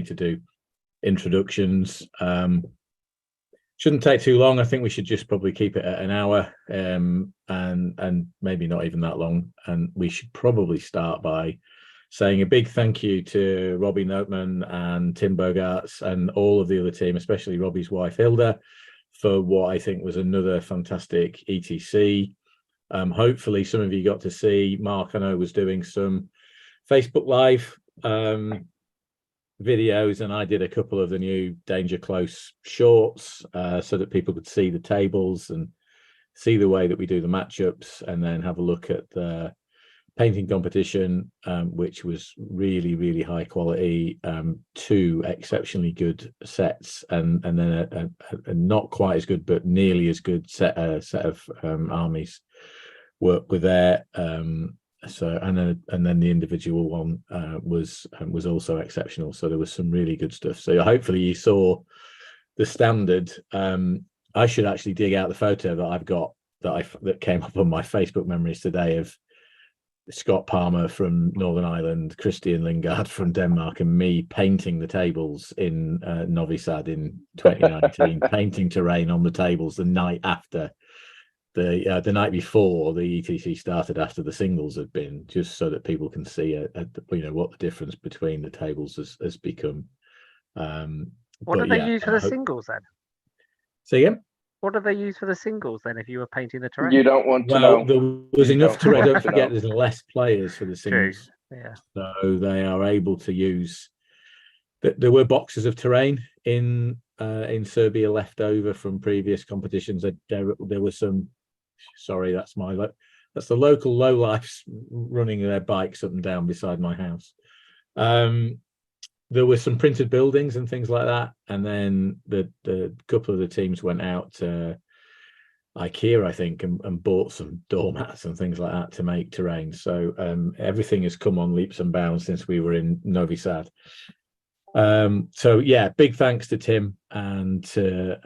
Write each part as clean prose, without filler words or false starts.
to do introductions. Shouldn't take too long. I think we should just probably keep it at an hour, and maybe not even that long. And we should probably start by saying a big thank you to Robbie Notman and Tim Bogarts and all of the other team, especially Robbie's wife Hilda, for what I think was another fantastic ETC. Hopefully some of you got to see, Mark, I know, was doing some Facebook Live videos, and I did a couple of the new Danger Close shorts so that people could see the tables and see the way that we do the matchups, and then have a look at the painting competition, which was really, really high quality. Two exceptionally good sets, and then a not quite as good but nearly as good set of armies work with there. So and then the individual one was also exceptional. So there was some really good stuff. So hopefully you saw the standard. I should actually dig out the photo that I've got that came up on my Facebook memories today of Scott Palmer from Northern Ireland, Christian Lingard from Denmark, and me painting the tables in Novi Sad in 2019, painting terrain on the tables the night after the night before the ETC started, after the singles had been, just so that people can see what the difference between the tables has become. What did they use for the singles then? Say again? What did they use for the singles then, if you were painting the terrain? You don't want to know. There was enough terrain. Don't forget, there's less players for the singles. True. Yeah. So they are able to use. There were boxes of terrain in Serbia left over from previous competitions. There were some. Sorry, that's the local lowlifes running their bikes up and down beside my house. There were some printed buildings and things like that, and then the couple of the teams went out to IKEA, I think, and bought some doormats and things like that to make terrain. So everything has come on leaps and bounds since we were in Novi Sad. So yeah, big thanks to Tim and to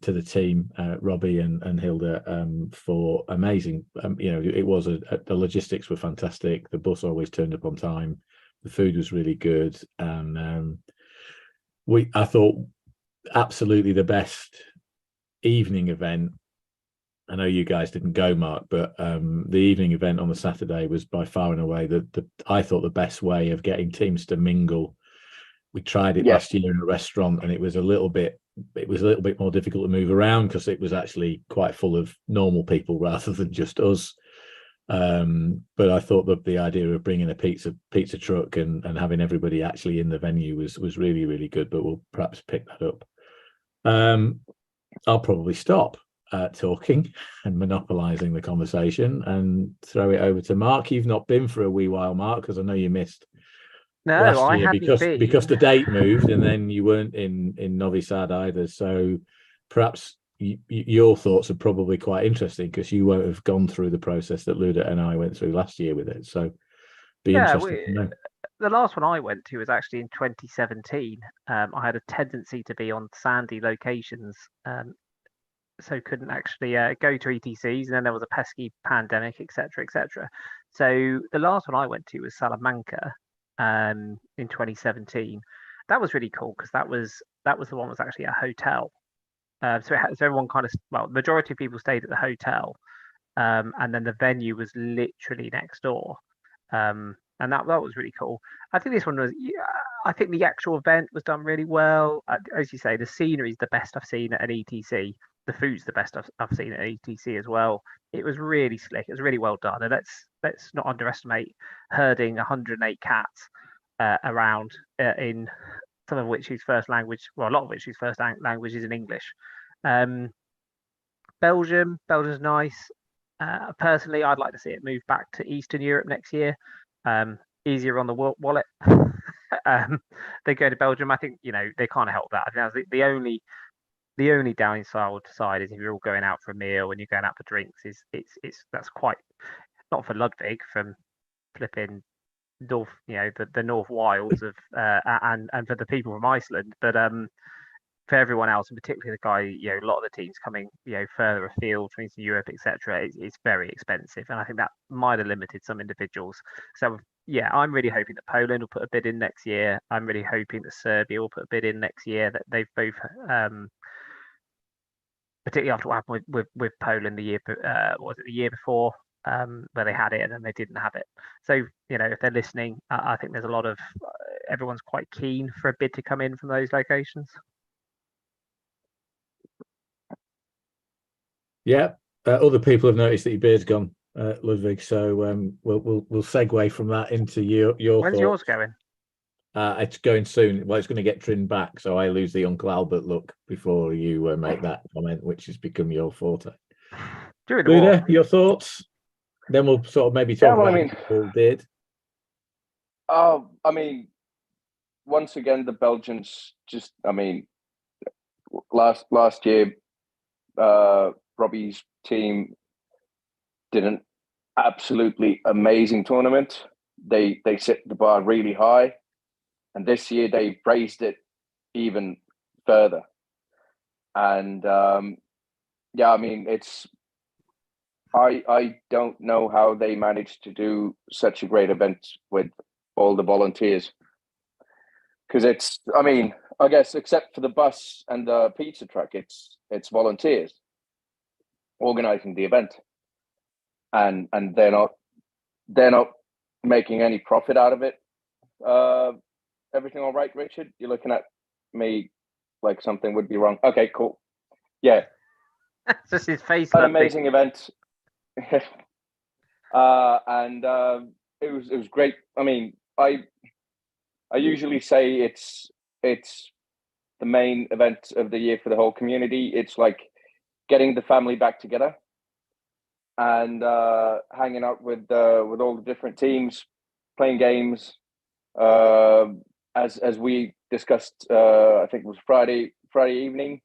the team, Robbie and Hilda, for amazing. It was the logistics were fantastic. The bus always turned up on time. The food was really good, and I thought absolutely the best evening event. I know you guys didn't go, Mark, but the evening event on the Saturday was by far and away I thought the best way of getting teams to mingle. We tried it last year in a restaurant, and it was a little bit more difficult to move around because it was actually quite full of normal people rather than just us. But I thought that the idea of bringing a pizza truck and having everybody actually in the venue was really, really good. But we'll perhaps pick that up. I'll probably stop talking and monopolizing the conversation and throw it over to Mark. You've not been for a wee while, Mark, because I know you missed. No, I hadn't been. because the date moved, and then you weren't in Novi Sad either. So perhaps your thoughts are probably quite interesting because you won't have gone through the process that Luda and I went through last year with it. So interesting to know. The last one I went to was actually in 2017. I had a tendency to be on sandy locations, so couldn't actually go to ETCs, and then there was a pesky pandemic, etc. So the last one I went to was Salamanca in 2017. That was really cool because that was the one that was actually a hotel. So everyone the majority of people stayed at the hotel, and then the venue was literally next door, and that was really cool. I think this one was. I think the actual event was done really well. As you say, the scenery is the best I've seen at an ETC. The food's the best I've seen at an ETC as well. It was really slick. It was really well done, and let's not underestimate herding 108 cats around in some of which whose first language, well, a lot of which whose first language is in English. Belgium's nice. Personally, I'd like to see it move back to Eastern Europe next year. Easier on the wallet. They go to Belgium. I think they can't help that. I think that's the only downside is if you're all going out for a meal and you're going out for drinks. That's quite not for Ludwig from flipping North, the North Wilds of and for the people from Iceland, but for everyone else, and particularly the guy, a lot of the teams coming, further afield from Eastern Europe, etc., it's very expensive, and I think that might have limited some individuals. So yeah, I'm really hoping that Poland will put a bid in next year. I'm really hoping that Serbia will put a bid in next year. That they've both, particularly after what happened with Poland the year, was it the year before, where they had it and then they didn't have it. So if they're listening, I think there's a lot of everyone's quite keen for a bid to come in from those locations. Yeah, other people have noticed that your beard's gone, Ludwig. So we'll segue from that into your When's thoughts. yours going? It's going soon. Well, it's going to get trimmed back, so I lose the Uncle Albert look before you make that comment, which has become your forte. During the war. Your thoughts? Then we'll sort of maybe talk about what people did. I mean, once again, the Belgians just, last year, Robbie's team did an absolutely amazing tournament. They set the bar really high, and this year they raised it even further. And it's I don't know how they managed to do such a great event with all the volunteers, because it's, I guess except for the bus and the pizza truck, it's volunteers organizing the event, and they're not making any profit out of it. Everything all right, Richard? You're looking at me like something would be wrong. Okay, cool. Yeah, just his face. An amazing event. And it was great. I usually say it's the main event of the year for the whole community. It's like getting the family back together and hanging out with all the different teams, playing games. As we discussed, I think it was Friday evening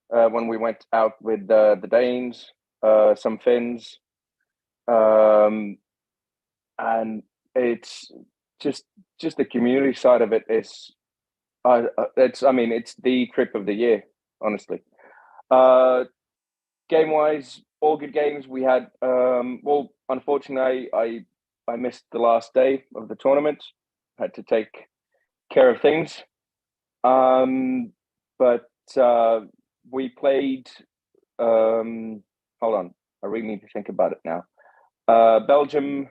when we went out with the Danes, some Finns, and it's just the community side of it is it's the trip of the year, honestly. Game wise, all good games. We had unfortunately I missed the last day of the tournament, had to take care of things, but we played, hold on, I really need to think about it now. Belgium,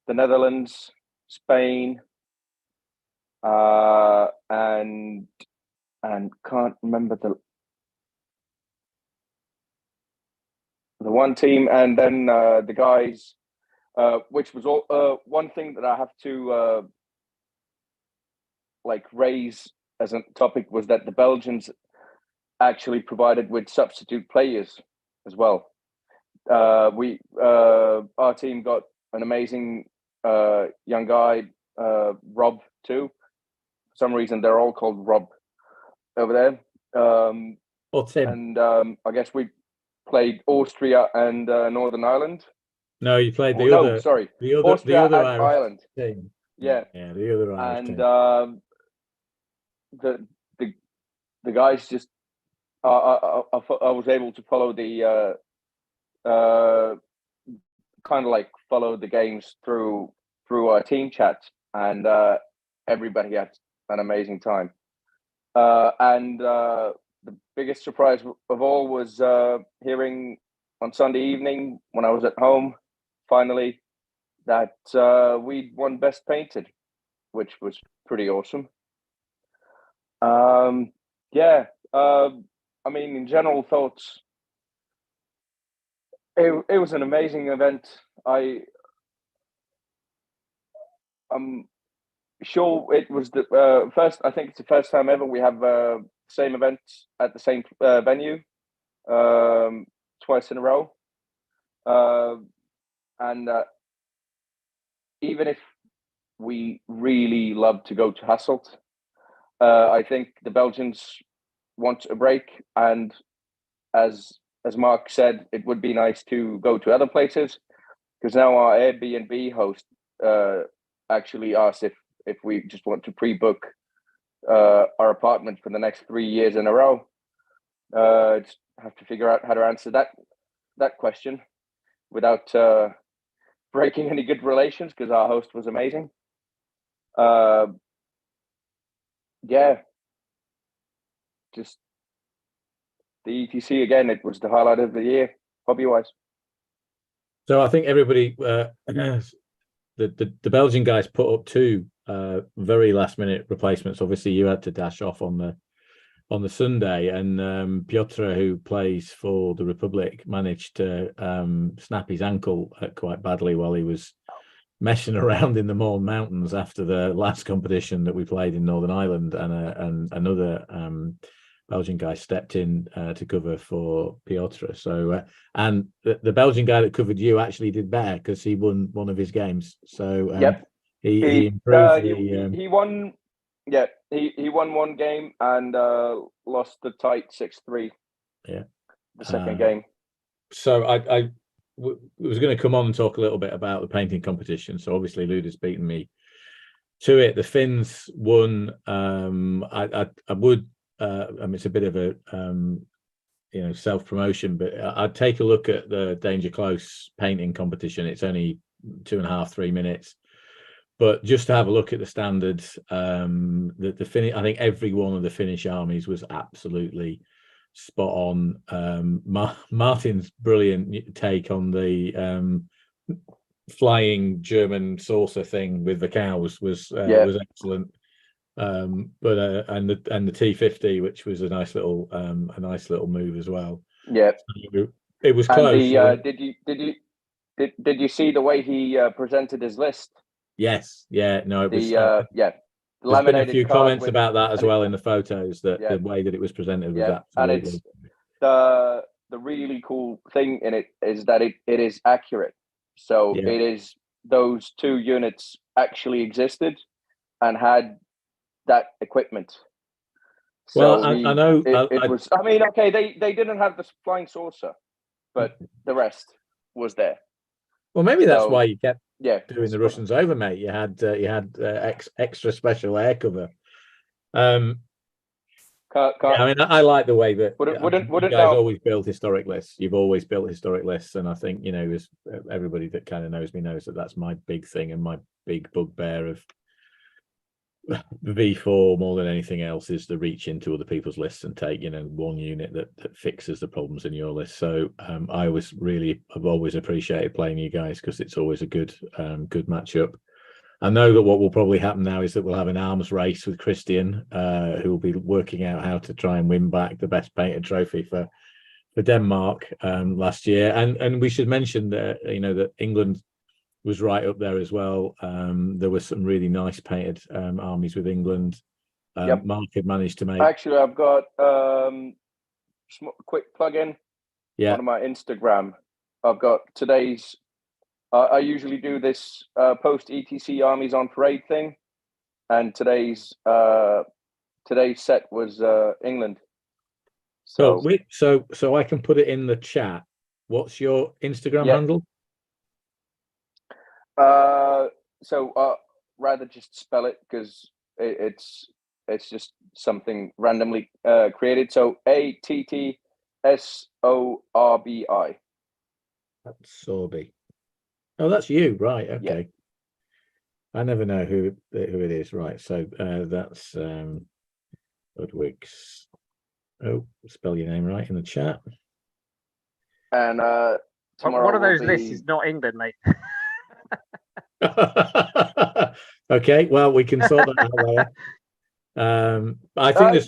the Netherlands, Spain, and can't remember the one team, and then the guys, which was all one thing that I have to raise as a topic was that the Belgians actually provided with substitute players as well. Our team got an amazing young guy, Rob too. For some reason, they're all called Rob over there. Or Tim. And I guess we played Austria and Northern Ireland. No, you played the other. Sorry, the other Austria and Ireland. Team. Yeah, the other Irish and team. The guys just I was able to follow the kind of like follow the games through our team chat, and everybody had an amazing time. And the biggest surprise of all was hearing on Sunday evening when I was at home, finally, that we'd won Best Painted, which was pretty awesome. In general thoughts, it was an amazing event. I'm sure it was the first. I think it's the first time ever we have same event at the same venue twice in a row. And even if we really love to go to Hasselt, I think the Belgians want a break, and as Mark said, it would be nice to go to other places, because now our Airbnb host actually asked if we just want to pre-book our apartment for the next 3 years in a row. Just have to figure out how to answer that question without breaking any good relations, because our host was amazing. Yeah, just the ETC again. It was the highlight of the year, hobby-wise. So I think everybody, the Belgian guys put up two very last-minute replacements. Obviously, you had to dash off on the Sunday, and Piotr, who plays for the Republic, managed to snap his ankle quite badly while he was messing around in the Mourne Mountains after the last competition that we played in Northern Ireland, and another Belgian guy stepped in to cover for Piotr. So and the Belgian guy that covered you actually did better because he won one of his games. So yep, he improved. He won. Yeah, he won one game and lost the tight 6-3. Yeah, the second game. So I was going to come on and talk a little bit about the painting competition. So obviously Luda's beaten me to it. The Finns won. I would. It's a bit of a self promotion, but I'd take a look at the Danger Close painting competition. It's only 2.5-3 minutes, but just to have a look at the standards, the Finnish. I think every one of the Finnish armies was absolutely spot on. Martin's brilliant take on the flying German saucer thing with the cows was excellent. But and the T50, which was a nice little move as well. Yeah, so it was close. Did you see the way he presented his list? Yes, yeah, no, it was. There's been a few comments about that as well in the photos. That the way that it was presented was absolutely. And it's the really cool thing in it is that it is accurate. So it is those two units actually existed and had that equipment. So I know it was. I mean, okay, they didn't have the flying saucer, but the rest was there. Well, maybe that's why you kept doing the Russians over, mate. You had extra special air cover. I mean, I like the way that you guys always build historic lists. You've always built historic lists, and I think as everybody that kind of knows me knows that that's my big thing and my big bugbear of V4 more than anything else is the reach into other people's lists and take one unit that fixes the problems in your list. So I've always appreciated playing you guys because it's always a good matchup. I know that what will probably happen now is that we'll have an arms race with Christian, who will be working out how to try and win back the best painted trophy for Denmark last year. And we should mention that that England was right up there as well. There were some really nice painted armies with England. Mark had managed to make. Actually, I've got quick plug-in on my Instagram. I've got today's. I usually do this post ETC armies on parade thing, and today's set was England. So I can put it in the chat. What's your Instagram handle? Rather just spell it because it's just something randomly created. So ATTSORBI. That's Sorby. Oh, that's you, right? Okay. I never know who it is, right? So that's Ludwig's. Oh, spell your name right in the chat. And one of those lists is not England, mate. Okay, well, we can sort that out later. I think there's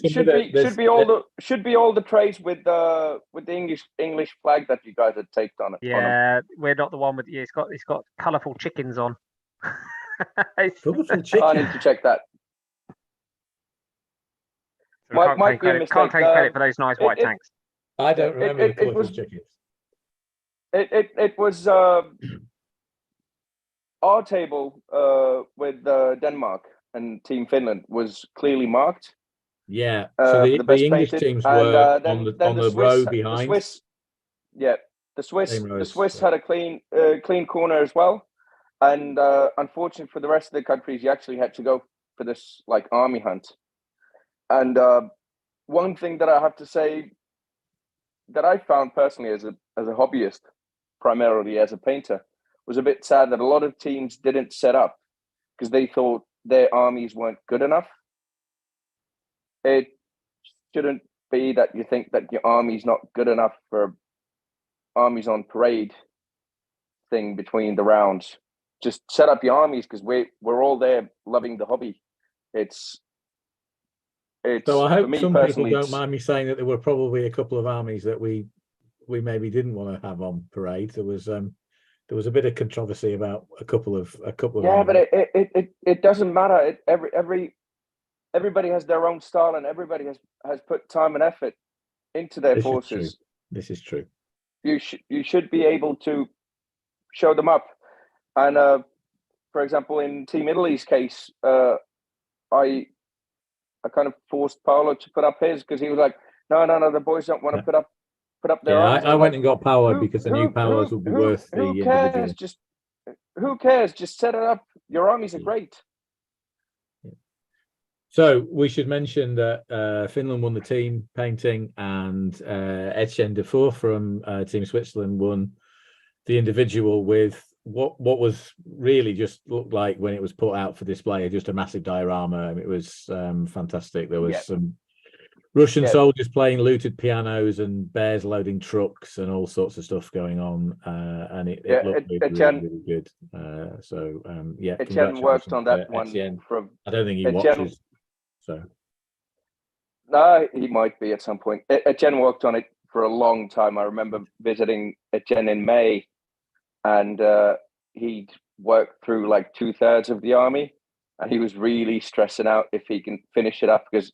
should be all the trays with the English flag that you guys had taped on it. Yeah, we're not the one with it's got colourful chickens on. Colourful chickens. I need to check that. So can't take credit for those nice white tanks. I don't remember the colourful chickens. It was our table with Denmark and Team Finland was clearly marked. Yeah, so the English teams were on the row behind. The Swiss had a clean corner as well, and unfortunately for the rest of the countries, you actually had to go for this army hunt. And one thing that I have to say that I found personally as a hobbyist, primarily as a painter, was a bit sad that a lot of teams didn't set up because they thought their armies weren't good enough. It shouldn't be that you think that your army's not good enough for armies on parade thing between the rounds. Just set up your armies because we're all there loving the hobby. It's So I for hope me some people personally, don't mind me saying that there were probably a couple of armies that we maybe didn't want to have on parade. There was a bit of controversy about a couple of yeah, armies. but it doesn't matter. Everybody has their own style, and everybody has put time and effort into their This is true. forces. This is true. You should be able to show them up. And for example, in Team Italy's case, I kind of forced Paolo to put up his because he was like, no, the boys don't want to put up their Yeah, arms. I went like, and got Paolo because I knew Paolo's would be worth the who cares? individual. Who cares? Just set it up. Your armies are great. So we should mention that Finland won the team painting, and Etienne Dufour from Team Switzerland won the individual with what was really just looked like when it was put out for display, just a massive diorama. It was fantastic. There was some Russian soldiers playing looted pianos and bears loading trucks and all sorts of stuff going on, and it looked really good. Etienne worked on that one. I don't think he watches. So no, he might be at some point. Etienne worked on it for a long time. I remember visiting Etienne in May, and he'd worked through like 2/3 of the army, and he was really stressing out if he can finish it up because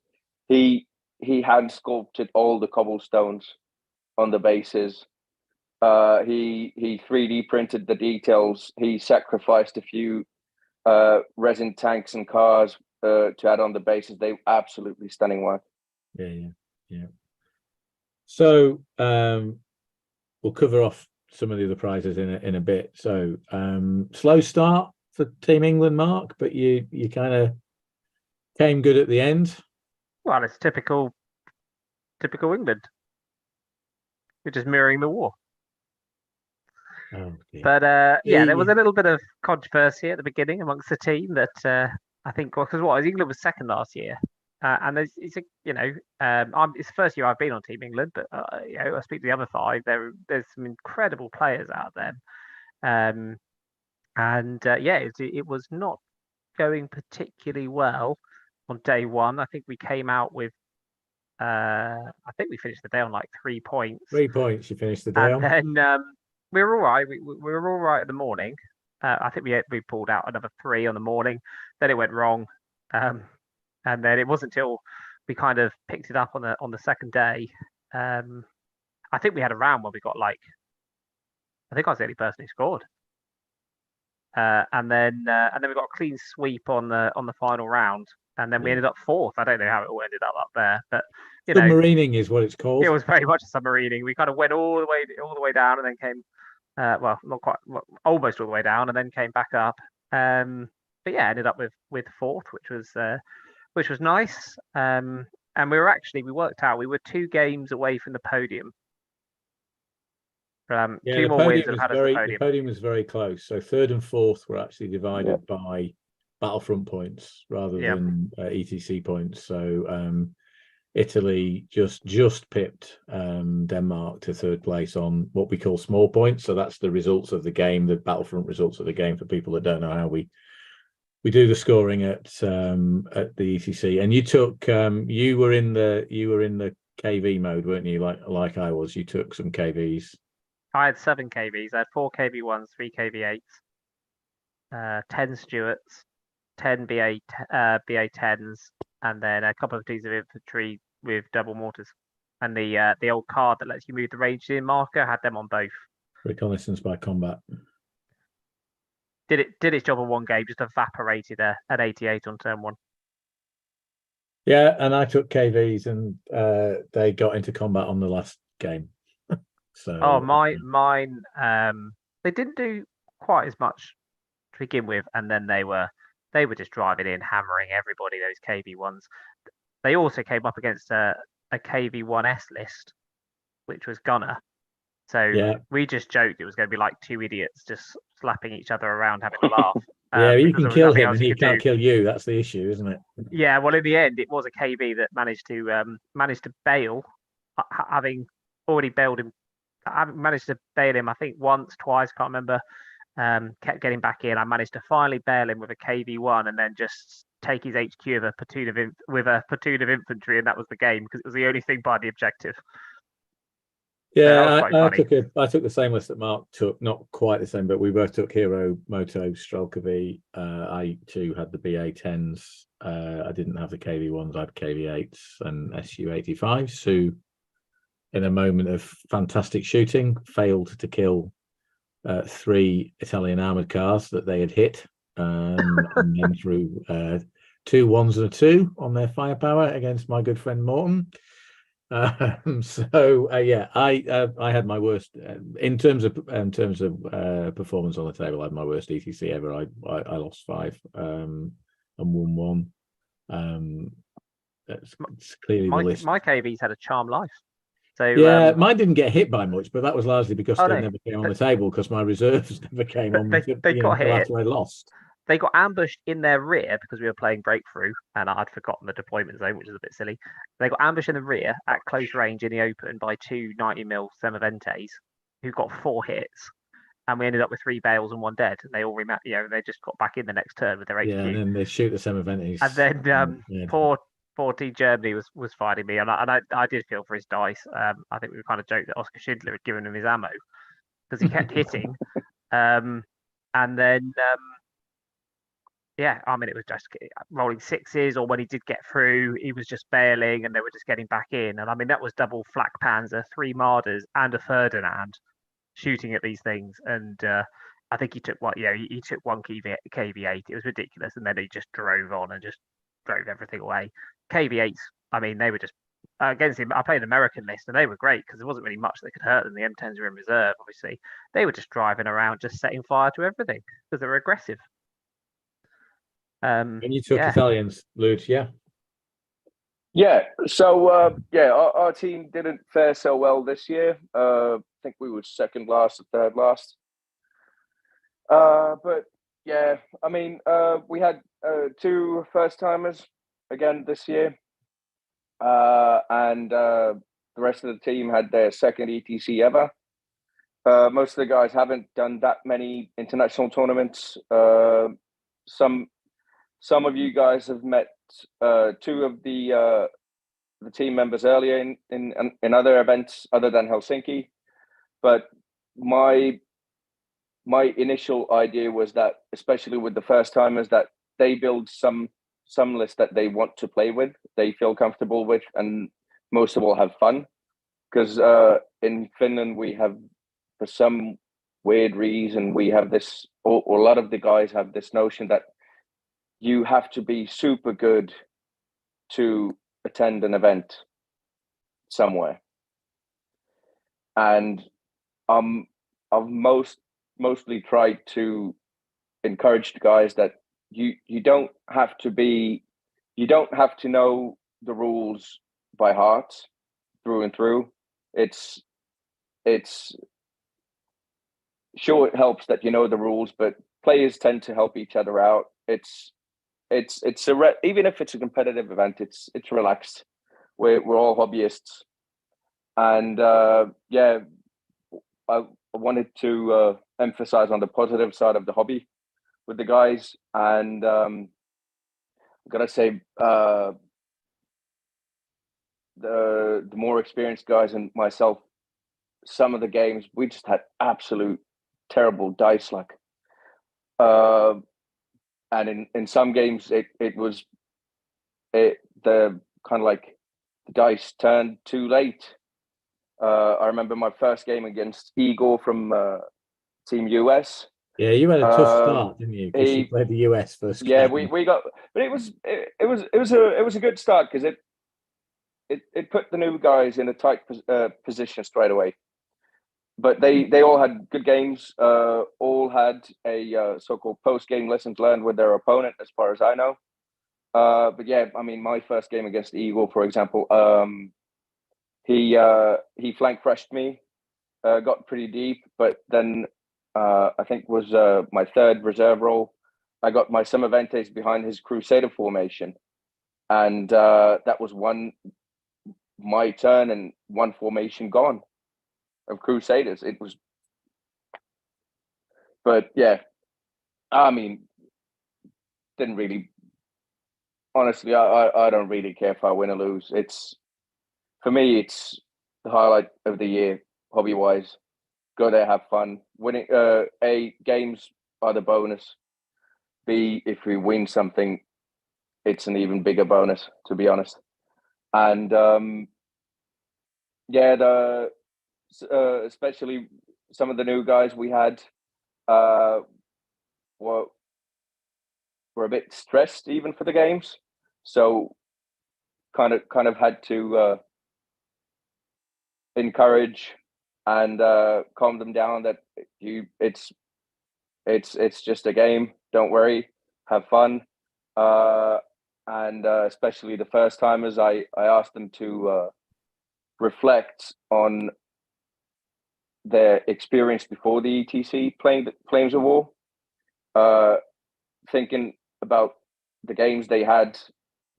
he hand sculpted all the cobblestones on the bases. He 3D printed the details. He sacrificed a few resin tanks and cars to add on the bases. They absolutely stunning work. Yeah. So we'll cover off some of the other prizes in a bit. So slow start for Team England, Mark, but you kind of came good at the end. Well, it's typical England. You're just mirroring the war. Oh, but there was a little bit of controversy at the beginning amongst the team that I think because England was second last year, and it's it's the first year I've been on Team England, but I speak to the other five. There's some incredible players out there, it was not going particularly well on day one. I think we came out with I think we finished the day on like 3 points. 3 points you finished the day on. And then we were all right. We were all right in the morning. I think we pulled out another 3 on the morning. Then it went wrong, and then it wasn't until we kind of picked it up on the second day. I think we had a round where we got I think I was the only person who scored. And then we got a clean sweep on the final round, and then we ended up 4th. I don't know how it all ended up there, but submarining is what it's called. It was very much a submarining. We kind of went all the way down, and then came not quite, almost all the way down, and then came back up. But ended up with 4th, which was nice. And we worked out we were 2 games away from the podium. 2 more wins and had us the podium. The podium was very close. So 3rd and 4th were actually divided by Battlefront points rather than ETC points. So Italy just pipped Denmark to 3rd place on what we call small points. So that's the results of the game, the Battlefront results of the game for people that don't know how we do the scoring at the ETC. And you took you were in the KV mode, weren't you? Like I was. You took some KVs. I had 7 KVs. I had 4 KV1s, 3 KV8s, 10 Stuarts, 10 BA10s, and then a couple of pieces of infantry with double mortars. And the old card that lets you move the ranged in marker, had them on both. Reconnaissance by combat. Did its job in one game, just evaporated an 88 on turn 1. Yeah, and I took KVs and they got into combat on the last game. So mine they didn't do quite as much to begin with, and then they were just driving in, hammering everybody, those KV ones. they also came up against a KV1S list, which was Gunner. So Yeah. we just joked it was going to be like two idiots just slapping each other around, having a laugh. Yeah, you because can there was kill nothing him else and you he could can't do. kill you. That's the issue, isn't it? Yeah, well, in the end, it was a KB that managed to bail, having already bailed him. I managed to bail him, I think once, twice, can't remember. Kept getting back in. I managed to finally bail him with a KV1 and then just take his HQ with a platoon of infantry, and that was the game because it was the only thing by the objective. Yeah, I took the same list that Mark took, not quite the same, but we both took Hero, Moto, Strelka. I too had the BA10s. I didn't have the KV1s. I had KV8s and SU85s, who, in a moment of fantastic shooting, failed to kill 3 Italian armored cars that they had hit, and then threw 2 1s and a 2 on their firepower against my good friend Morton. Yeah, I had my worst in terms of performance on the table. I had my worst ETC ever. I lost 5 and won 1. It's clearly the list. My KV's had a charmed life. So yeah, mine didn't get hit by much, but that was largely because they no. never came on the table because my reserves never came on they got hit after I lost. They got ambushed in their rear because we were playing Breakthrough, and I'd forgotten the deployment zone, which is a bit silly. They got ambushed in the rear at close range in the open by 2 90mm Semaventes, who got 4 hits, and we ended up with 3 bails and 1 dead. And they all they just got back in the next turn with their HQ. Yeah, and then they shoot the Semaventes. And then poor Team Germany was fighting me, and I did feel for his dice. I think we kind of joked that Oscar Schindler had given him his ammo because he kept hitting, and then. Yeah, I mean, it was just rolling 6s, or when he did get through, he was just bailing and they were just getting back in. And I mean, that was double Flak Panzer, 3 Marders, and a Ferdinand shooting at these things. And I think he took he took 1 KV8. It was ridiculous. And then he just drove on and just drove everything away. KV8s, I mean, they were just against him. I played an American list and they were great because there wasn't really much that could hurt them. The M10s were in reserve, obviously. They were just driving around, just setting fire to everything because they were aggressive. And you took Italians, Lud, yeah? Yeah, so our team didn't fare so well this year. I think we were second last or third last. But yeah, I mean, we had 2 first-timers again this year. And the rest of the team had their second ETC ever. Most of the guys haven't done that many international tournaments. Some of you guys have met 2 of the team members earlier in other events other than Helsinki, but my initial idea was that, especially with the first timers, that they build some list that they want to play with, they feel comfortable with, and most of all have fun. Because in Finland we have, for some weird reason, we have this, or a lot of the guys have this notion that you have to be super good to attend an event somewhere. And I've mostly tried to encourage the guys that you don't have to know the rules by heart through and through. It's sure, it helps that you know the rules, but players tend to help each other out. Even if it's a competitive event, it's relaxed. We're all hobbyists, and I wanted to emphasize on the positive side of the hobby with the guys, and I gotta say, the more experienced guys and myself, some of the games we just had absolute terrible dice luck. And in some games, it was the kind of like the dice turned too late. I remember my first game against Igor from Team US. Yeah, you had a tough start, didn't you? Because you played the US first. Yeah, game. we got, but it was a good start because it put the new guys in a tight position straight away. But they all had good games. All had a so-called post-game lessons learned with their opponent, as far as I know. But yeah, I mean, my first game against Eagle, for example, he flank freshed me, got pretty deep, but then I think was my third reserve role. I got my Summerventes behind his Crusader formation, and that was my turn and one formation gone of Crusaders. It was, but yeah, I mean, didn't really. Honestly, I don't really care if I win or lose. It's, for me, it's the highlight of the year, hobby wise. Go there, have fun. Winning, games are the bonus. B, if we win something, it's an even bigger bonus, to be honest. And yeah, especially some of the new guys we had were a bit stressed even for the games, so kind of had to encourage and calm them down that it's just a game. Don't worry, have fun. And especially the first timers, I asked them to reflect on their experience before the ETC playing the Flames of War, thinking about the games they had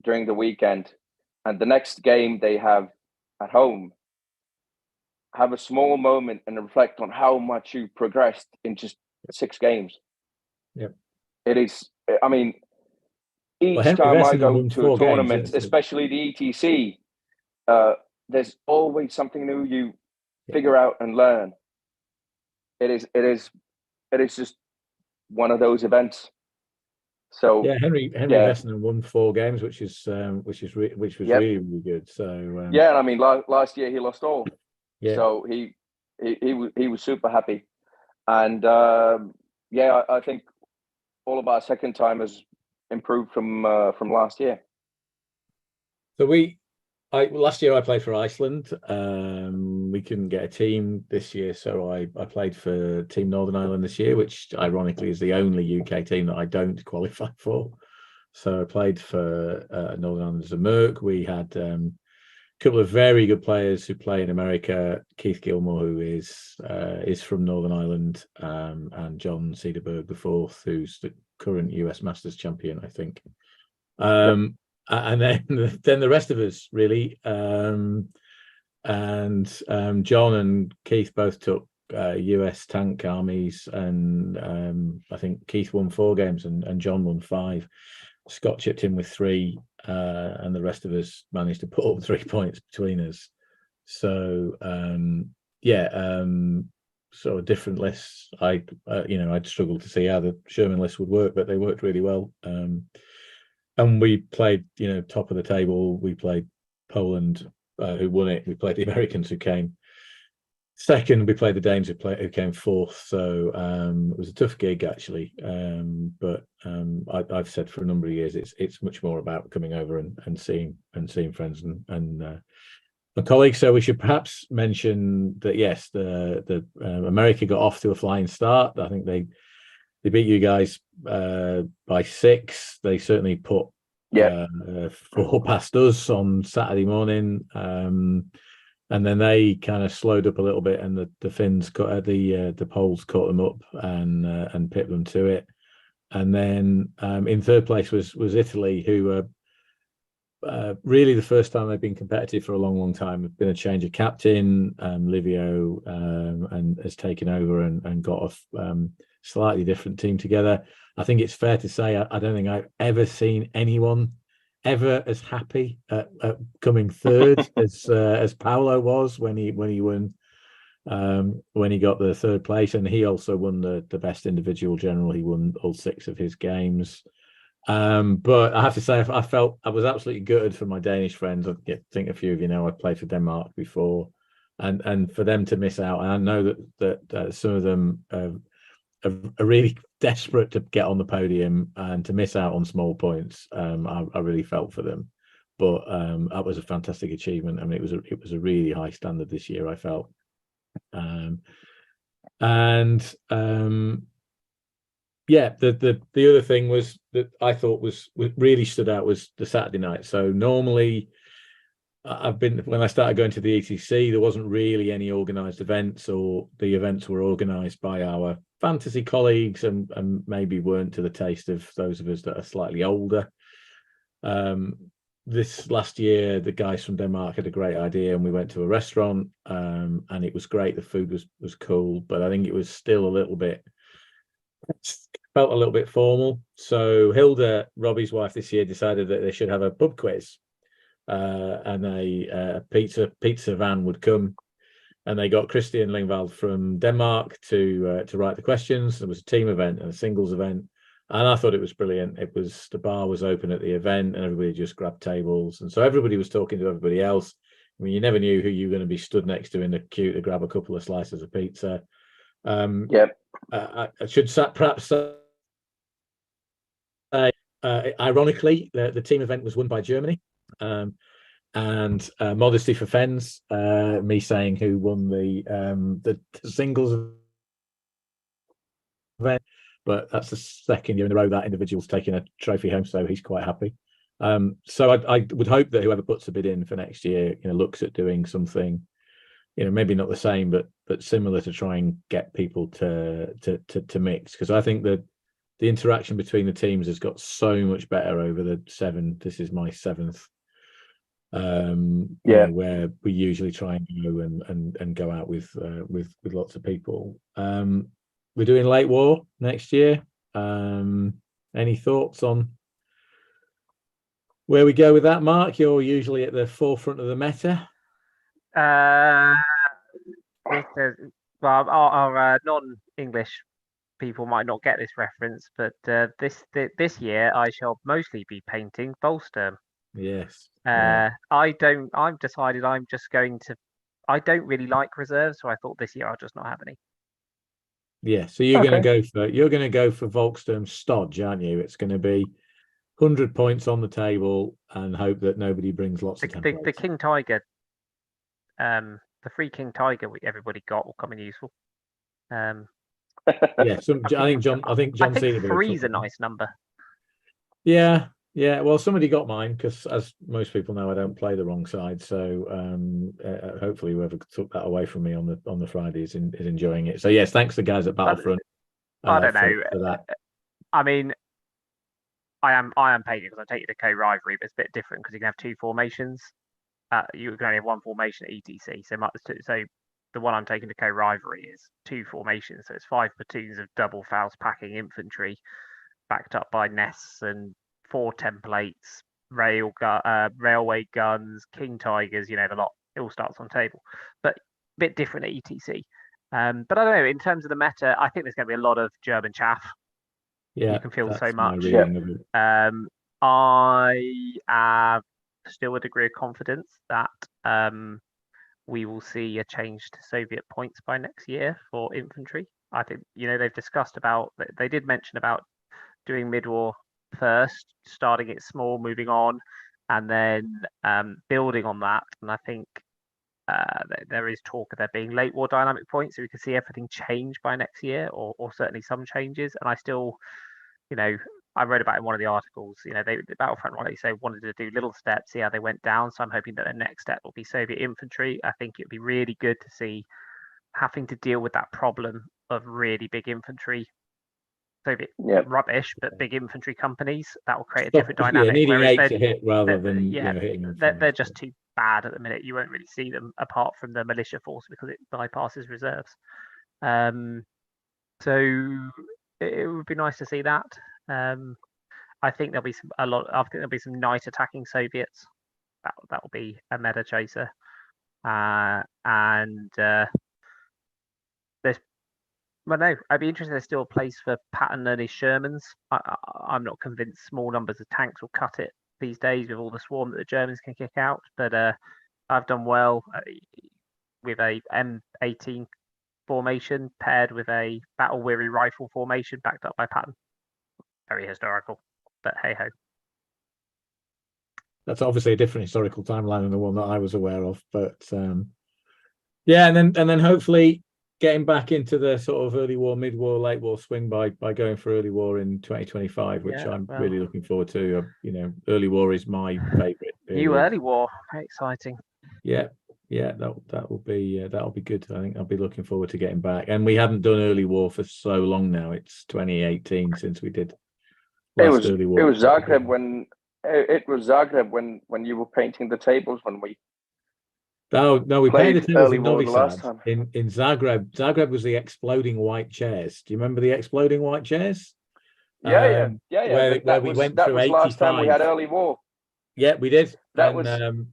during the weekend and the next game they have at home. Have a small moment and reflect on how much you progressed in just 6 games. Yep. It is, I mean, each Henry time I Vesson go won to a 4 tournament, games, especially the ETC, there's always something new you figure out and learn. It is just one of those events. So yeah, Henry Vesson won 4 games, which was really good. So yeah, and I mean, last year he lost all. Yeah. So he was super happy, and yeah, I think all of our second timers improved from last year. So last year I played for Iceland. We couldn't get a team this year, so I played for Team Northern Ireland this year, which ironically is the only UK team that I don't qualify for. So I played for Northern Ireland as a Merc. We had a couple of very good players who play in America. Keith Gilmore, who is from Northern Ireland, and John Cederberg IV, who's the current US Masters champion, I think. And then the rest of us really, and John and Keith both took US tank armies, and I think Keith won 4 games and John won 5. Scott chipped in with 3, and the rest of us managed to put up 3 points between us. So sort of different lists. I'd struggled to see how the Sherman list would work, but they worked really well. And we played, top of the table. We played Poland, who won it. We played the Americans, who came second. We played the Danes, who came 4th. So it was a tough gig, actually. But I've said for a number of years, it's much more about coming over and seeing friends and colleagues. So we should perhaps mention that yes, the America got off to a flying start. I think they beat you guys by 6. They certainly put 4 past us on Saturday morning, and then they kind of slowed up a little bit, and the Finns the Poles caught them up and pipped them to it. And then in 3rd place was Italy, who really the first time they've been competitive for a long time. There's been a change of captain. Livio and has taken over and got a slightly different team together. I think it's fair to say I don't think I've ever seen anyone ever as happy at coming 3rd as Paolo was when he won when he got the 3rd place, and he also won the best individual general. He won all 6 of his games. But I have to say, I felt I was absolutely gutted for my Danish friends. I think a few of you know I played for Denmark before, and for them to miss out. And I know that some of them are really desperate to get on the podium, and to miss out on small points. I really felt for them, but that was a fantastic achievement. I mean, it was a really high standard this year, I felt. yeah, the other thing was that I thought was really stood out was the Saturday night. So normally, when I started going to the ETC, there wasn't really any organised events, or the events were organised by our fantasy colleagues, and maybe weren't to the taste of those of us that are slightly older. This last year, the guys from Denmark had a great idea, and we went to a restaurant, and it was great. The food was cool, but I think it was still a little bit, felt a little bit formal. So Hilda, Robbie's wife, this year decided that they should have a pub quiz, and a pizza van would come, and they got Christian Lingvald from Denmark to write the questions. There was a team event and a singles event, and I thought it was brilliant. It was, the bar was open at the event, and everybody just grabbed tables, and so everybody was talking to everybody else. I mean, you never knew who you were going to be stood next to in the queue to grab a couple of slices of pizza. I should perhaps say, ironically, the team event was won by Germany. And modesty for Fens, me saying who won the singles event, but that's the second year in a row that individual's taking a trophy home, so he's quite happy. So I would hope that whoever puts a bid in for next year, looks at doing something, maybe not the same, but similar, to try and get people to mix, because I think that the interaction between the teams has got so much better over the 7. This is my 7th. Where we usually try and go and go out with lots of people. We're doing Late War next year. Any thoughts on where we go with that, Mark? You're usually at the forefront of the meta. Well, our non-English people might not get this reference, but this year I shall mostly be painting Volsturm. Yes. I've decided I'm just going to. I don't really like reserves, so I thought this year I'll just not have any. Yeah, so you're going to go for Volksturm Stodge, aren't you? It's going to be 100 points on the table and hope that nobody brings lots of templates. The King Tiger, the free King Tiger everybody got will come in useful. Yeah, I think John Cena. 3 is a nice number. Yeah, well, somebody got mine, because as most people know, I don't play the wrong side. So hopefully whoever took that away from me on the Friday is enjoying it. So yes, thanks to the guys at Battlefront. I don't know. For that. I mean, I am painting because I take you to co-rivalry, but it's a bit different because you can have 2 formations. You can only have 1 formation at ETC. So the one I'm taking to co-rivalry is 2 formations. So it's 5 platoons of double Faust packing infantry, backed up by nests and 4 templates, railway guns, King Tigers, the lot. It all starts on table, but a bit different at ETC. But I don't know, in terms of the meta, I think there's going to be a lot of German chaff. Yeah, you can feel so much. I have still a degree of confidence that we will see a change to Soviet points by next year for infantry. I think, they've discussed they did mention about doing mid-war first, starting it small, moving on, and then building on that. And I think there is talk of there being late war dynamic points, so we can see everything change by next year, or certainly some changes. And I still, I wrote about it in one of the articles. The Battlefront, like you say, wanted to do little steps, see how they went down. So I'm hoping that the next step will be Soviet infantry. I think it'd be really good to see having to deal with that problem of really big infantry. Soviet rubbish, but big infantry companies, that will create a different dynamic. Needing 8 to hit rather than hitting them. They're just too bad at the minute. You won't really see them apart from the militia force because it bypasses reserves. So it would be nice to see that. I think there'll be some night attacking Soviets. That will be a meta chaser. And there's. Well, no, I'd be interested. There's still a place for Patton and his Shermans. I'm not convinced small numbers of tanks will cut it these days with all the swarm that the Germans can kick out. But I've done well with a M18 formation paired with a battle-weary rifle formation backed up by Patton. Very historical, but hey-ho. That's obviously a different historical timeline than the one that I was aware of. But and then hopefully getting back into the sort of early war, mid war, late war swing by going for early war in 2025, which Yeah, I'm well. really looking forward to. Early war is my favourite. New early war, very exciting. Yeah, that'll be good. I think I'll be looking forward to getting back. And we haven't done early war for so long now. It's 2018 since we did last early war. It was Zagreb when you were painting the tables when we. Oh no, we painted the tables in Novi last Sad. time. In Zagreb. Zagreb was the exploding white chairs. Do you remember the exploding white chairs? Yeah. Where we went through 85. Last time we had early war. Yeah, we did. That and,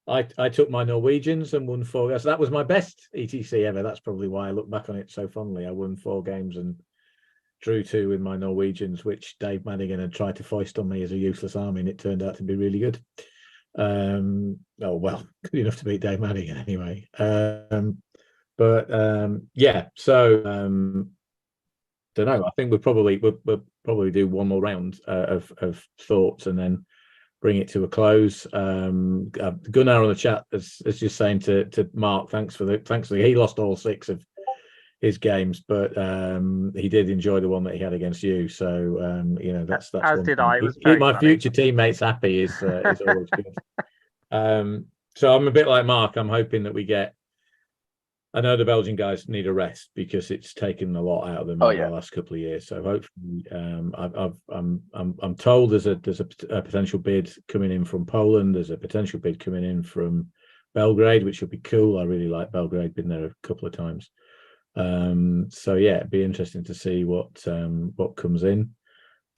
was. I took my Norwegians and won 4. So that was my best ETC ever. That's probably why I look back on it so fondly. I won 4 games and drew 2 with my Norwegians, which Dave Madigan had tried to foist on me as a useless army, and it turned out to be really good. Good enough to beat Dave Madigan anyway. So don't know. I think we'll probably do one more round of thoughts and then bring it to a close. Gunnar on the chat is just saying to Mark, thanks for he lost all 6 of his games, but he did enjoy the one that he had against you. So that's as did I. It was keep my funny. future teammates happy is always good. So I'm a bit like Mark. I'm hoping that we get. I know the Belgian guys need a rest because it's taken a lot out of them over the last couple of years. So hopefully, I'm told there's a potential bid coming in from Poland. There's a potential bid coming in from Belgrade, which would be cool. I really like Belgrade. Been there a couple of times. So yeah, it'd be interesting to see what comes in.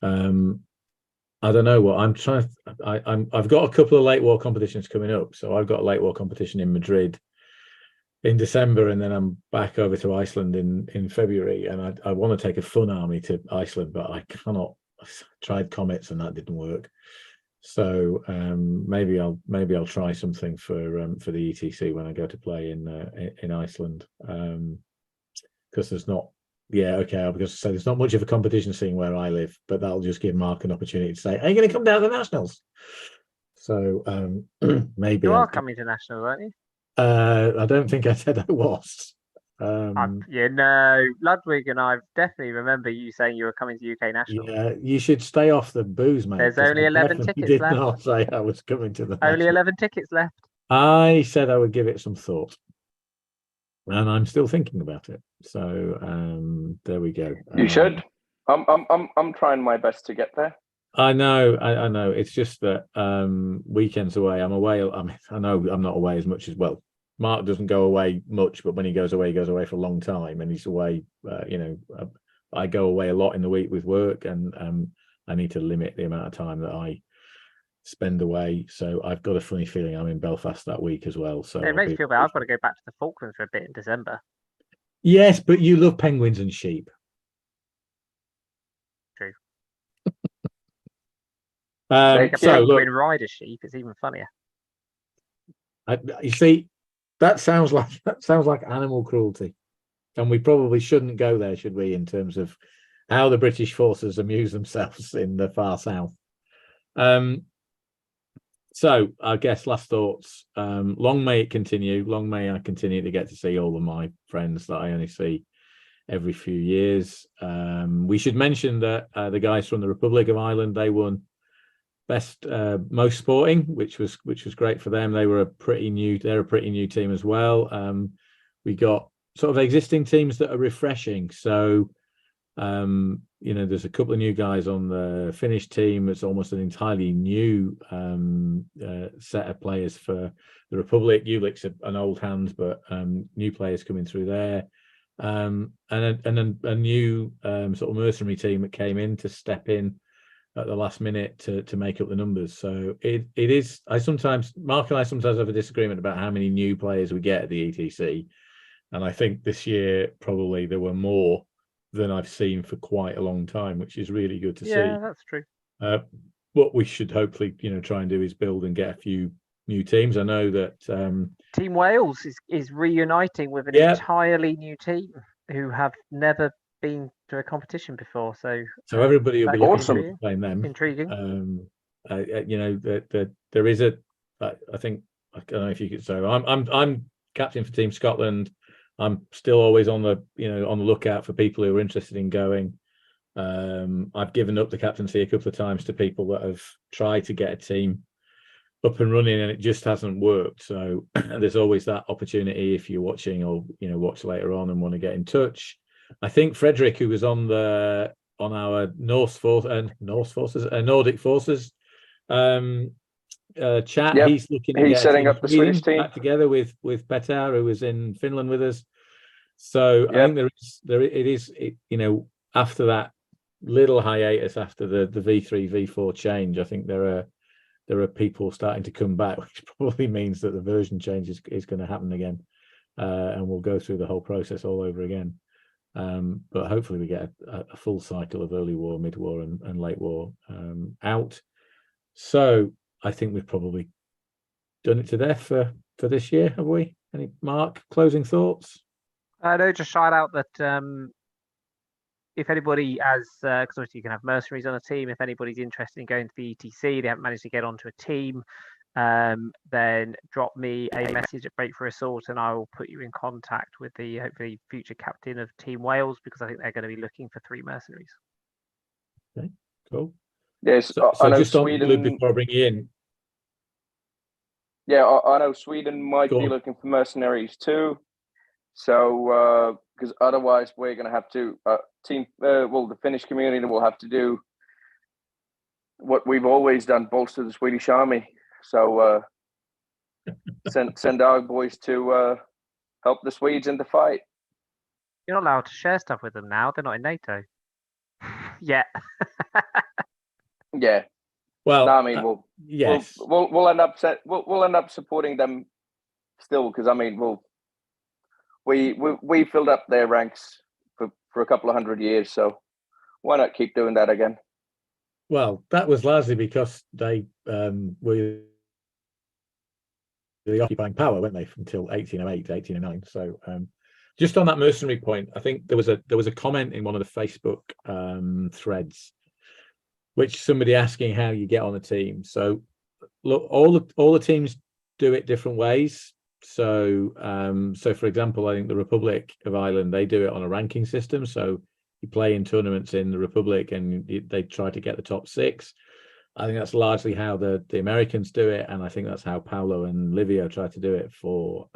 I don't know what I'm trying. I've got a couple of late war competitions coming up. So I've got a late war competition in Madrid in December, and then I'm back over to Iceland in February, and I want to take a fun army to Iceland, but I cannot. I tried Comets and that didn't work. So maybe I'll try something for the ETC when I go to play in Iceland, because there's not. Yeah, okay. I was going to say there's not much of a competition scene where I live, but that'll just give Mark an opportunity to say, "Are you going to come down to the Nationals?" So maybe you are coming to Nationals, aren't you? I don't think I said I was. Ludwig and I definitely remember you saying you were coming to UK Nationals. Yeah, you should stay off the booze, mate. There's only 11 tickets did left. Not say I was coming to the only Nationals. 11 tickets left. I said I would give it some thought, and I'm still thinking about it. So there we go. You should. I'm trying my best to get there. I know. It's just that weekends away. I'm away. I know I'm not away as much as well. Mark doesn't go away much, but when he goes away for a long time, and he's away. I go away a lot in the week with work, and I need to limit the amount of time that I spend away. So I've got a funny feeling I'm in Belfast that week as well. So it makes me feel bad. I've got to go back to the Falklands for a bit in December. Yes, but you love penguins and sheep. True. Penguin ride a sheep. It's even funnier. You see, that sounds like animal cruelty, and we probably shouldn't go there, should we? In terms of how the British forces amuse themselves in the far south. So I guess last thoughts. Long may it continue. Long may I continue to get to see all of my friends that I only see every few years. We should mention that the guys from the Republic of Ireland, they won best most sporting, which was great for them. They're a pretty new team as well. We got sort of existing teams that are refreshing. So there's a couple of new guys on the Finnish team. It's almost an entirely new set of players for the Republic. Ulick's an old hand, but new players coming through there. And then a new sort of mercenary team that came in to step in at the last minute to make up the numbers. So it is. Mark and I sometimes have a disagreement about how many new players we get at the ETC, and I think this year probably there were more than I've seen for quite a long time, which is really good to see. Yeah, that's true. What we should hopefully try and do is build and get a few new teams. I know that Team Wales is reuniting with an entirely new team who have never been to a competition before. So everybody will be awesome. looking to play them. Intriguing. There is a. I think I don't know if you could say I'm captain for Team Scotland. I'm still always on the lookout for people who are interested in going. I've given up the captaincy a couple of times to people that have tried to get a team up and running, and it just hasn't worked. So there's always that opportunity if you're watching or watch later on and want to get in touch. I think Frederick, who was on our Nordic Forces chat, Yep. he's looking to He's get setting up the Swedish team back together with Petar, who was in Finland with us. So I think it is after that little hiatus after the V3 V4 change, I think there are people starting to come back, which probably means that the version change is going to happen again, and we'll go through the whole process all over again. But hopefully we get a full cycle of early war, mid war, and late war out. So I think we've probably done it to death for this year, have we? Any closing thoughts? No, just shout out that if anybody has, because obviously you can have mercenaries on a team, if anybody's interested in going to the ETC, they haven't managed to get onto a team, then drop me a message at Break for Assault and I will put you in contact with the hopefully future captain of Team Wales, because I think they're going to be looking for 3 mercenaries. Okay, cool. Yes, so I know just Sweden, on Luke, before I bring you in. Yeah, I know Sweden might be looking for mercenaries too. So, because otherwise we're going to have to the Finnish community will have to do what we've always done: bolster the Swedish army. So, send our boys to help the Swedes in the fight. You're not allowed to share stuff with them now. They're not in NATO. Yeah. Yeah. Well, no, I mean, yes, we'll end up we'll end up supporting them still, because I mean, we filled up their ranks for a couple of 100 years, so why not keep doing that again? Well, that was largely because they were the occupying power, weren't they, until 1808, 1809. So just on that mercenary point, I think there was a comment in one of the Facebook threads, which somebody asking how you get on a team. So look, all the teams do it different ways. So for example, I think the Republic of Ireland, they do it on a ranking system. So you play in tournaments in the Republic and they try to get the top 6. I think that's largely how the Americans do it, and I think that's how Paolo and Livio try to do it for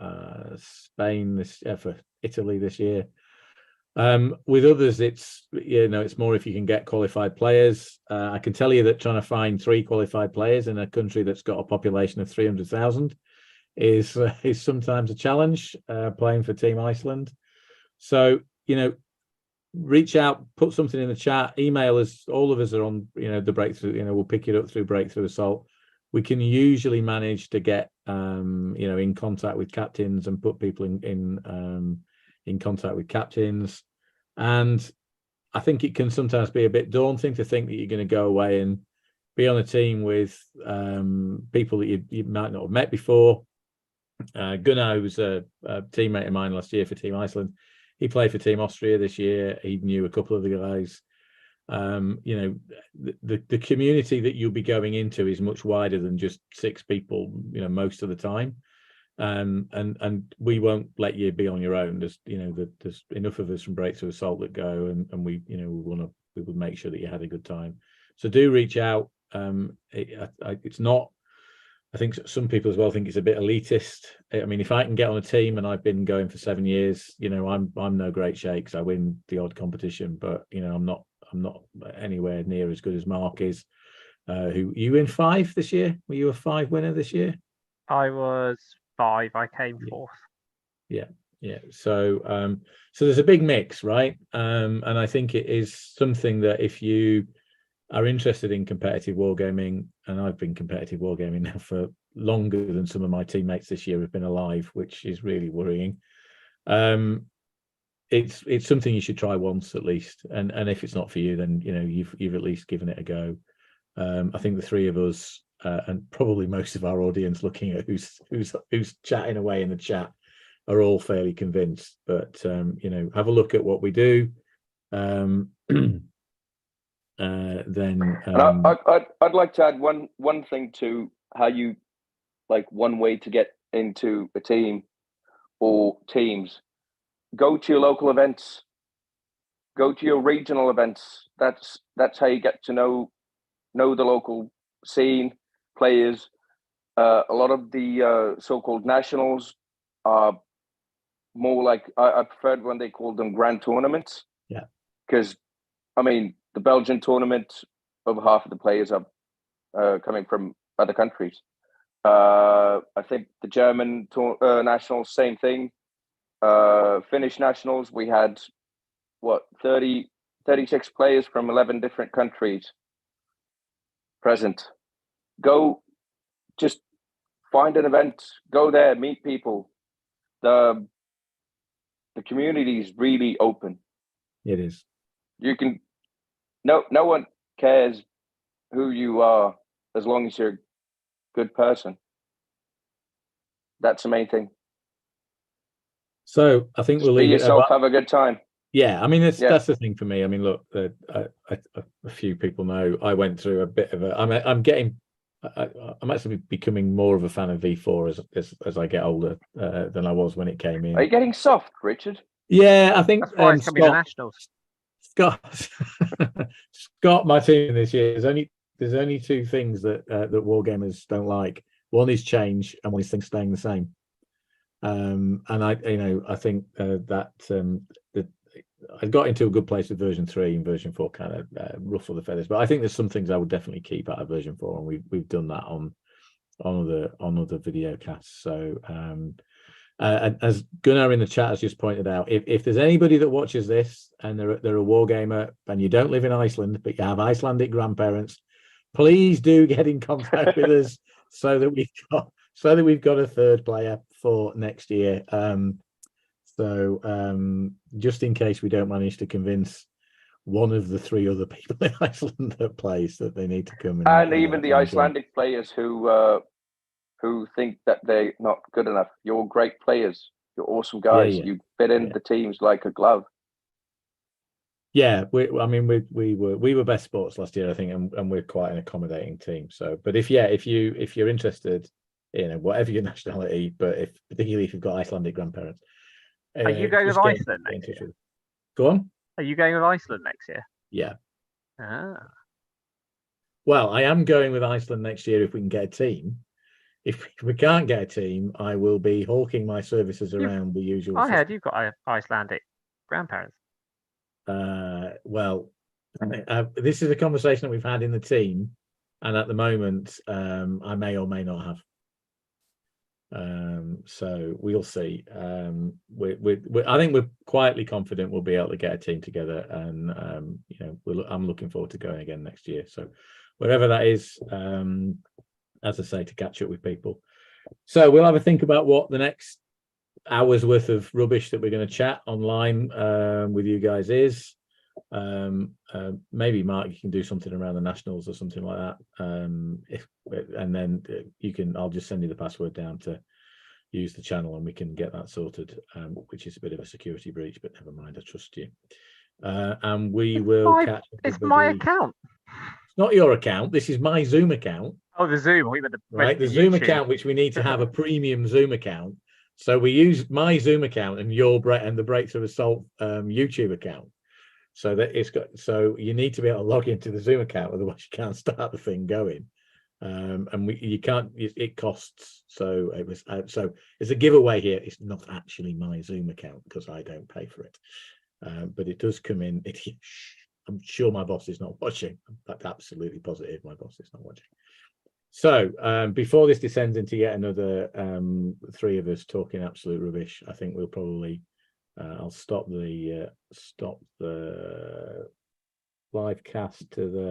Spain for Italy this year. With others, it's more if you can get qualified players. I can tell you that trying to find 3 qualified players in a country that's got a population of 300,000 is sometimes a challenge, playing for Team Iceland. So reach out, put something in the chat, email us. All of us are on the Breakthrough. We'll pick it up through Breakthrough Assault. We can usually manage to get in contact with captains and put people in contact with captains. And I think it can sometimes be a bit daunting to think that you're going to go away and be on a team with people that you might not have met before. Gunnar, who was a teammate of mine last year for Team Iceland, he played for Team Austria this year. He knew a couple of the guys. The community that you'll be going into is much wider than just 6 people, most of the time. And we won't let you be on your own. There's enough of us from Breakthrough Assault that go, and we would make sure that you had a good time. So do reach out. It's not. I think some people as well think it's a bit elitist. I mean, if I can get on a team, and I've been going for 7 years, I'm no great shakes. I win the odd competition, but I'm not anywhere near as good as Mark is. Who you in 5 this year? Were you a 5 winner this year? I was 5. I came 4th. Yeah. So there's a big mix, right? And I think it is something that if you are interested in competitive wargaming, and I've been competitive wargaming now for longer than some of my teammates this year have been alive, which is really worrying. It's something you should try once at least, and if it's not for you, then you've at least given it a go. I think the 3 of us and probably most of our audience looking at who's chatting away in the chat are all fairly convinced. But have a look at what we do. Then I'd like to add one thing to how you, like, one way to get into a team or teams go to your local events, go to your regional events. That's how you get to know the local scene, players. A lot of the so-called nationals are more like, I preferred when they called them grand tournaments. Yeah. Because, I mean, the Belgian tournament, over half of the players are coming from other countries. I think the German nationals, same thing. Finnish nationals, we had, 36 players from 11 different countries present. Go, just find an event, go there, meet people. The community is really open. It is. You can, no one cares who you are as long as you're a good person. That's the main thing. So I think we'll Be leave yourself, it. have a good time. Yeah, I mean that's the thing for me. I mean, look, a few people know I went through a bit of a. I'm actually becoming more of a fan of V4 as I get older than I was when it came in. Are you getting soft, Richard? Yeah, I think That's why it's coming to nationals. Scott, my team this year. There's only two things that Wargamers don't like. One is change, and one is things staying the same. And I think that I got into a good place with version 3 and version 4 kind of ruffle the feathers, but I think there's some things I would definitely keep out of version 4, and we've done that on other video casts. So as Gunnar in the chat has just pointed out, if there's anybody that watches this and they're a wargamer and you don't live in Iceland but you have Icelandic grandparents, please do get in contact with us so that we've got a third player for next year. Just in case we don't manage to convince one of the 3 other people in Iceland that plays that they need to come and even the Icelandic players who think that they're not good enough. You're great players. You're awesome guys. You fit in the teams like a glove. Yeah, we were best sports last year, I think, and we're quite an accommodating team. So, but if you're interested, whatever your nationality, but particularly if you've got Icelandic grandparents, are you going with Iceland next year? Go on. Are you going with Iceland next year? Yeah. Ah. Well, I am going with Iceland next year if we can get a team. If we can't get a team, I will be hawking my services around the usual. I heard you've got Icelandic grandparents. Well, this is a conversation that we've had in the team, and at the moment, I may or may not have. So we'll see. I think we're quietly confident we'll be able to get a team together, and I'm looking forward to going again next year. So wherever that is, as I say, to catch up with people. So we'll have a think about what the next hour's worth of rubbish that we're going to chat online with you guys is. Maybe Mark, you can do something around the nationals or something like that. And then I'll just send you the password down to use the channel, and we can get that sorted, which is a bit of a security breach, but never mind, I trust you. And we will catch up. It's my account. It's not your account. This is my Zoom account. Oh, the Zoom. The Zoom account, which we need to have a premium Zoom account. So we use my Zoom account and the Breakthrough Assault YouTube account. So that so you need to be able to log into the Zoom account, otherwise you can't start the thing going. You can't. It costs. So it was. So it's a giveaway here. It's not actually my Zoom account because I don't pay for it, but it does come in. I'm sure my boss is not watching. In fact, absolutely positive my boss is not watching. So before this descends into yet another 3 of us talking absolute rubbish, I think we'll probably. I'll stop the live cast to the